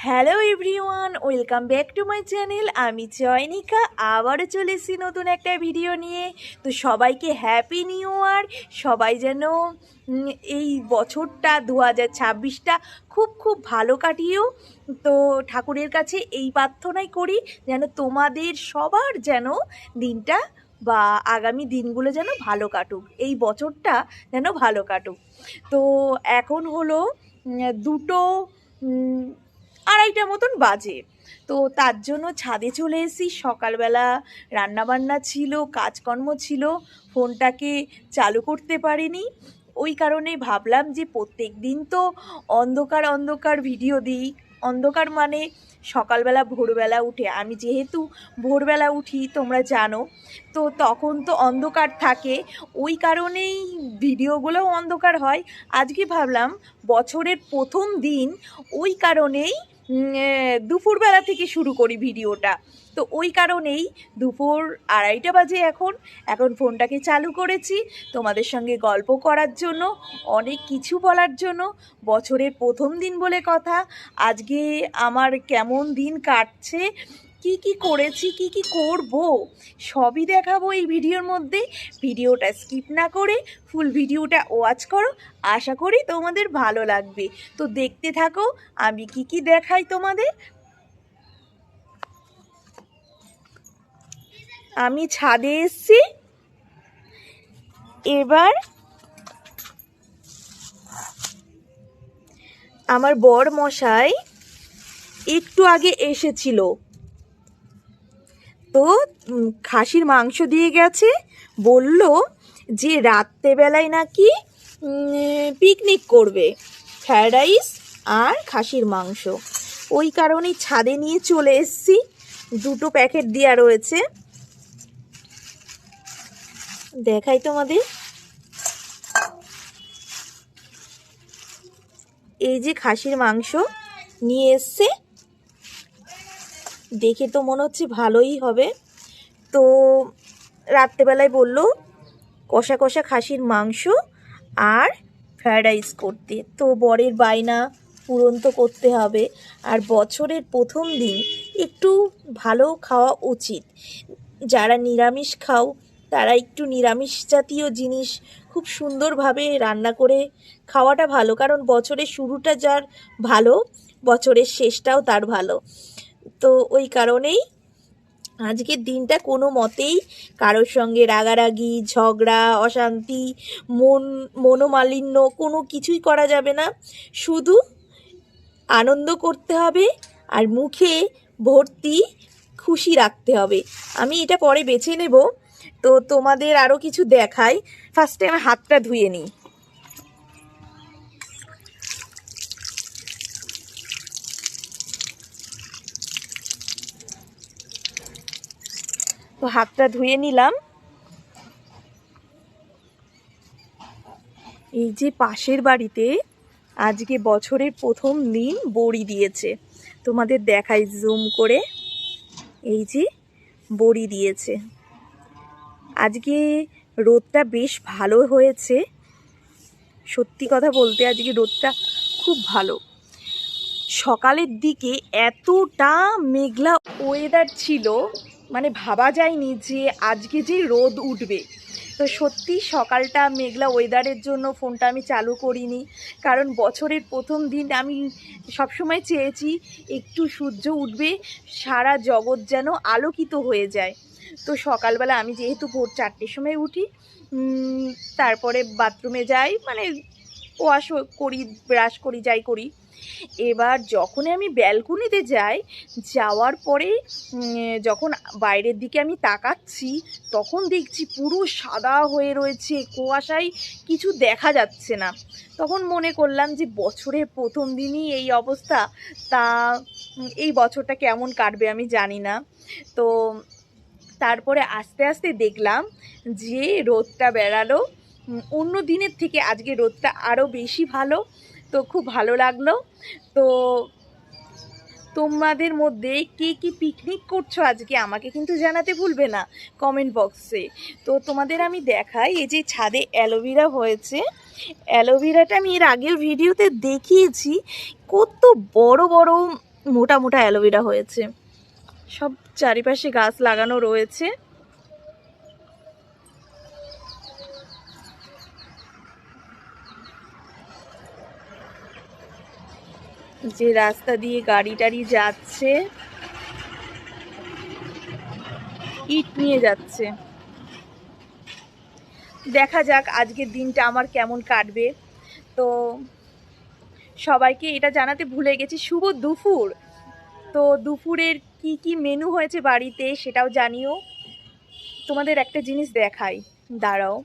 Hello everyone, welcome back to my channel. আমি চয়নিকা আবারও চলে এসেছি নতুন একটা ভিডিও নিয়ে। তো সবাইকে হ্যাপি নিউ ইয়ার। সবাই যেন এই বছরটা 2026টা খুব খুব ভালো কাটিয়েও। তো ঠাকুরের কাছে এই প্রার্থনাই করি যেন তোমাদের সবার যেন দিনটা বা আগামী দিনগুলো যেন ভালো কাটুক, এই বছরটা যেন ভালো কাটুক। তো এখন হলো 2টো 2:30 মতন বাজে। তো তার জন্য ছাদে চলে এসেছি। সকালবেলা রান্নাবান্না ছিল, কাজকর্ম ছিল, ফোনটাকে চালু করতে পারিনি। ওই কারণে ভাবলাম যে প্রত্যেক দিন তো অন্ধকার অন্ধকার ভিডিও দিই। অন্ধকার মানে সকালবেলা ভোরবেলা উঠে, আমি যেহেতু ভোরবেলা উঠি তোমরা জানো, তো তখন তো অন্ধকার থাকে, ওই কারণেই ভিডিওগুলোও অন্ধকার হয়। আজকে ভাবলাম বছরের প্রথম দিন, ওই কারণেই দুপুরবেলা থেকে শুরু করি ভিডিওটা। তো ওই কারণেই দুপুর 2:30 বাজে এখন ফোনটাকে চালু করেছি তোমাদের সঙ্গে গল্প করার জন্য, অনেক কিছু বলার জন্য। বছরের প্রথম দিন বলে কথা, আজকে আমার কেমন দিন কাটছে, কি কি করেছি, কি কি করব, সবই দেখাবো এই ভিডিওর মধ্যে। ভিডিওটা স্কিপ না করে ফুল ভিডিওটা ওয়াচ করো, আশা করি তোমাদের ভালো লাগবে। তো দেখতে থাকো আমি কি কি দেখাই তোমাদের। আমি ছাদে এসেছি। এবার আমার বর মশাই একটু আগে এসেছিল, তো খাসির মাংস দিয়ে গেছে। বলল যে রাত্রেবেলায় নাকি পিকনিক করবে, ফ্রায়েড রাইস আর খাসির মাংস। ওই কারণেই ছাদে নিয়ে চলে এসেছি। 2টো প্যাকেট দেওয়া রয়েছে, দেখাই তোমাদের। এই যে খাসির মাংস নিয়ে এসছে, দেখে তো মনে হচ্ছে ভালোই হবে। তো রাত্রেবেলায় বলল কষা কষা খাসির মাংস আর ফ্রায়েড রাইস করতে। তো বরের বায়না পূরণ তো করতে হবে, আর বছরের প্রথম দিন একটু ভালো খাওয়া উচিত। যারা নিরামিষ খাও তারা একটু নিরামিষ জাতীয় জিনিস খুব সুন্দরভাবে রান্না করে খাওয়াটা ভালো, কারণ বছরের শুরুটা যার ভালো, বছরের শেষটাও তার ভালো। তো ওই কারণেই আজকের দিনটা কোনো মতেই কারোর সঙ্গে রাগারাগি, ঝগড়া, অশান্তি, মনোমালিন্য কোনো কিছুই করা যাবে না। শুধু আনন্দ করতে হবে আর মুখে ভর্তি খুশি রাখতে হবে। আমি এটা পরে বেছে নেব। তো তোমাদের আরও কিছু দেখাই। ফার্স্টে আমি হাতটা ধুয়ে নিই। তো হাতটা ধুয়ে নিলাম। এই যে পাশের বাড়িতে আজকে বছরের প্রথম দিন বড়ি দিয়েছে, তোমাদের দেখাই জুম করে। এই যে বড়ি দিয়েছে। আজকে রোদটা বেশ ভালো হয়েছে, সত্যি কথা বলতে আজকে রোদটা খুব ভালো। সকালের দিকে এতটা মেঘলা ওয়েদার ছিল, মানে ভাবা যায়নি যে আজকে যে রোদ উঠবে। তো সত্যি সকালটা মেঘলা ওয়েদারের জন্য ফোনটা আমি চালু করিনি, কারণ বছরের প্রথম দিন আমি সবসময় চেয়েছি একটু সূর্য উঠবে, সারা জগৎ যেন আলোকিত হয়ে যায়। তো সকালবেলা আমি যেহেতু ভোর 4টের সময় উঠি, তারপরে বাথরুমে যাই, মানে ওয়াশ করি, ব্রাশ করি, যাই করি। এবার যখন আমি ব্যালকনিতে যাই, যাওয়ার পরে যখন বাইরের দিকে আমি তাকাচ্ছি, তখন দেখছি পুরো সাদা হয়ে রয়েছে, কুয়াশায় কিছু দেখা যাচ্ছে না। তখন মনে করলাম যে বছরের প্রথম দিনই এই অবস্থা, তা এই বছরটা কেমন কাটবে আমি জানি না। তো তারপরে আস্তে আস্তে দেখলাম যে রোদটা বেরালো, অন্য দিনের থেকে আজকে রোদটা আরও বেশি ভালো। তো খুব ভালো লাগলো। তো তোমাদের মধ্যে কে কি পিকনিক করছো আজকে আমাকে কিন্তু জানাতে ভুলবে না কমেন্ট বক্সে। তো তোমাদের আমি দেখাই, এই যে ছাদে অ্যালোভেরা হয়েছে। অ্যালোভেরাটা আমি এর আগের ভিডিওতে দেখিয়েছি, কত বড় বড় মোটা মোটা অ্যালোভেরা হয়েছে। সব চারিপাশে গাছ লাগানো রয়েছে। যে রাস্তা দিয়ে গাড়ি টাড়ি যাচ্ছে, ইট নিয়ে যাচ্ছে। দেখা যাক আজকের দিনটা আমার কেমন কাটবে। তো সবাইকে এটা জানাতে ভুলে গেছি, শুভ দুপুর। তো দুপুরের কি কি মেনু হয়েছে বাড়িতে সেটাও জানিও। তোমাদের একটা জিনিস দেখাই, দাঁড়াও।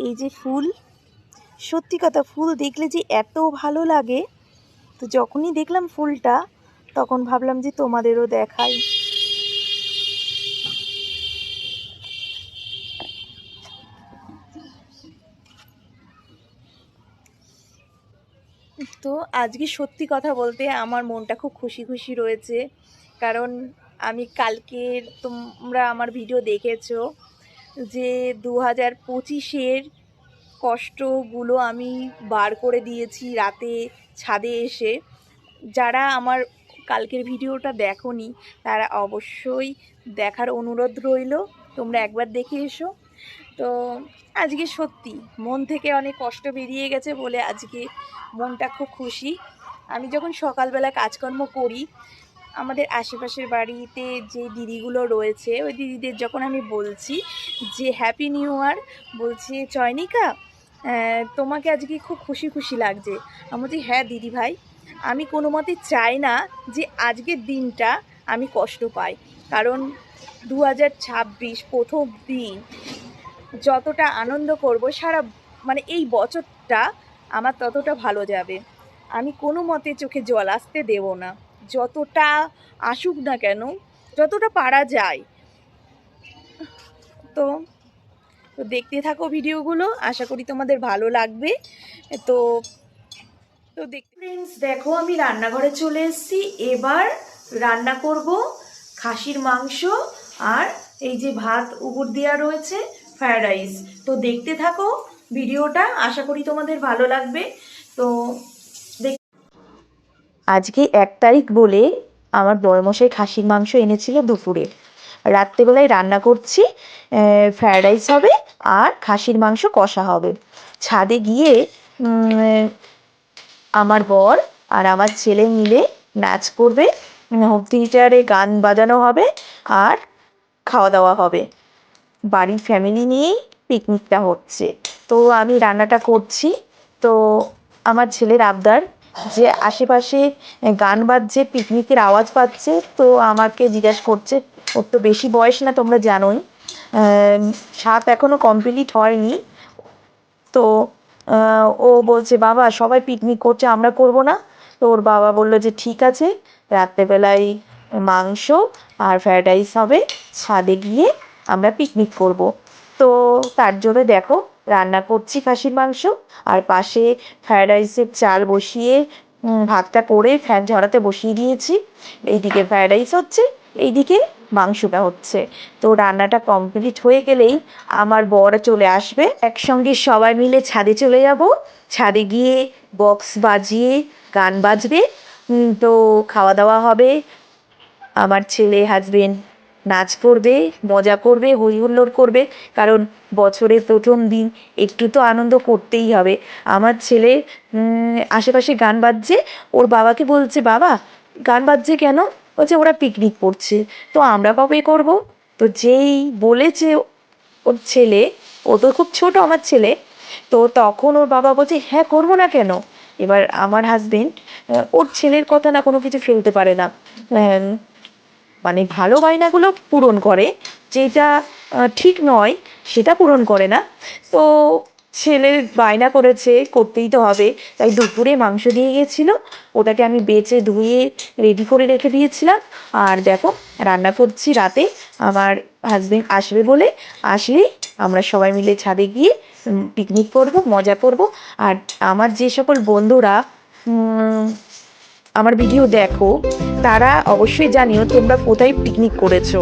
এই যে ফুল, সত্যি কথা ফুল দেখলে যে এত ভালো লাগে। তো যখনই দেখলাম ফুলটা তখন ভাবলাম যে তোমাদেরও দেখাই। তো আজকে সত্যি কথা বলতে আমার মনটা খুব খুশি খুশি রয়েছে, কারণ আমি কালকের, তোমরা আমার ভিডিও দেখেছো যে 2025-এর কষ্টগুলো আমি বার করে দিয়েছি রাতে ছাদে এসে। যারা আমার কালকের ভিডিওটা দেখোনি তারা অবশ্যই দেখার অনুরোধ রইল, তোমরা একবার দেখে এসো। তো আজকে সত্যি মন থেকে অনেক কষ্ট বেরিয়ে গেছে বলে আজকে মনটা খুব খুশি। আমি যখন সকালবেলা কাজকর্ম করি, আমাদের আশেপাশের বাড়িতে যে দিদিগুলো রয়েছে ওই দিদিদের যখন আমি বলছি যে হ্যাপি নিউ ইয়ার, বলছে চয়নিকা তোমাকে আজকে খুব খুশি খুশি লাগছে। আমি বলছি হ্যাঁ দিদি ভাই, আমি কোনো মতে চাই না যে আজকের দিনটা আমি কষ্ট পাই, কারণ 2026 প্রথম দিন, যতটা আনন্দ করব সারা মানে এই বছরটা আমার ততটা ভালো যাবে। আমি কোনো মতে চোখে জল আসতে দেব না, যতটা আসুক না কেন, যতটা পারা যায়। তো তো দেখতে থাকো ভিডিওগুলো, আশা করি তোমাদের ভালো লাগবে। তো তো ফ্রেন্ডস দেখো আমি রান্নাঘরে চলে এসেছি। এবার রান্না করব খাসির মাংস, আর এই যে ভাত উপর দেওয়া রয়েছে ফ্রায়েড রাইস। তো দেখতে থাকো ভিডিওটা, আশা করি তোমাদের ভালো লাগবে। তো আজকে 1 তারিখ বলে আমার বড়মশাই খাসির মাংস এনেছিল দুপুরে। রাত্রেবেলায় রান্না করছি, ফ্রায়েড রাইস হবে আর খাসির মাংস কষা হবে। ছাদে গিয়ে আমার বর আর আমার ছেলে মিলে নাচ করবে, হোম থিয়েটারে গান বাজানো হবে আর খাওয়া দাওয়া হবে। বাড়ির ফ্যামিলি নিয়েই পিকনিকটা হচ্ছে। তো আমি রান্নাটা করছি। তো আমার ছেলের আবদার যে আশেপাশে গান বাজছে, পিকনিকের আওয়াজ পাচ্ছে, তো আমাকে জিজ্ঞাসা করছে। ওর তো বেশি বয়স না, তোমরা জানোই, 7 এখনো কমপ্লিট হয়নি। তো ও বলছে বাবা সবাই পিকনিক করছে, আমরা করব না? তো ওর বাবা বলল যে ঠিক আছে, রাত্রেবেলায় মাংস আর ফ্রায়েড রাইস হবে, ছাদে গিয়ে আমরা পিকনিক করব। তো তার জন্য দেখো রান্না করছি খাসির মাংস, আর পাশে ফ্রায়েড রাইসের চাল বসিয়ে ভাতটা করে ফ্যান ঝরাতে বসিয়ে দিয়েছি। এইদিকে ফ্রায়েড রাইস হচ্ছে, এইদিকে মাংসটা হচ্ছে। তো রান্নাটা কমপ্লিট হয়ে গেলেই আমার বর চলে আসবে, একসঙ্গে সবাই মিলে ছাদে চলে যাব। ছাদে গিয়ে বক্স বাজিয়ে গান বাজবে, তো খাওয়া দাওয়া হবে। আমার ছেলে হাজবেন্ড নাচ করবে, মজা করবে, হই হুল্লোড় করবে, কারণ বছরের প্রথম দিন একটু তো আনন্দ করতেই হবে। আমার ছেলে আশেপাশে গান বাজছে, ওর বাবাকে বলছে বাবা গান বাজছে কেন? বলছে ওরা পিকনিক করছে। তো আমরা কবে করব? তো যেই বলেছে ওর ছেলে, ও তো খুব ছোট আমার ছেলে, তো তখন ওর বাবা বলছে হ্যাঁ করবো না কেন? এবার আমার হাজবেন্ড ওর ছেলের কথা না কোনো কিছু ফেলতে পারে না, মানে ভালো বায়নাগুলো পূরণ করে, যেটা ঠিক নয় সেটা পূরণ করে না। তো ছেলে বায়না করেছে, করতেই তো হবে। তাই দুপুরে মাংস দিয়ে গেছিলো, ওটাকে আমি বেছে ধুয়ে রেডি করে রেখে দিয়েছিলাম। আর দেখো রান্না করছি রাতে, আমার হাজবেন্ড আসবে বলে, আসলে আমরা সবাই মিলে ছাদে গিয়ে পিকনিক করব, মজা করব। আর আমার যে সকল বন্ধুরা আমার ভিডিও দেখো তারা অবশ্যই জানিও তোমরা কোথায় পিকনিক করেছো।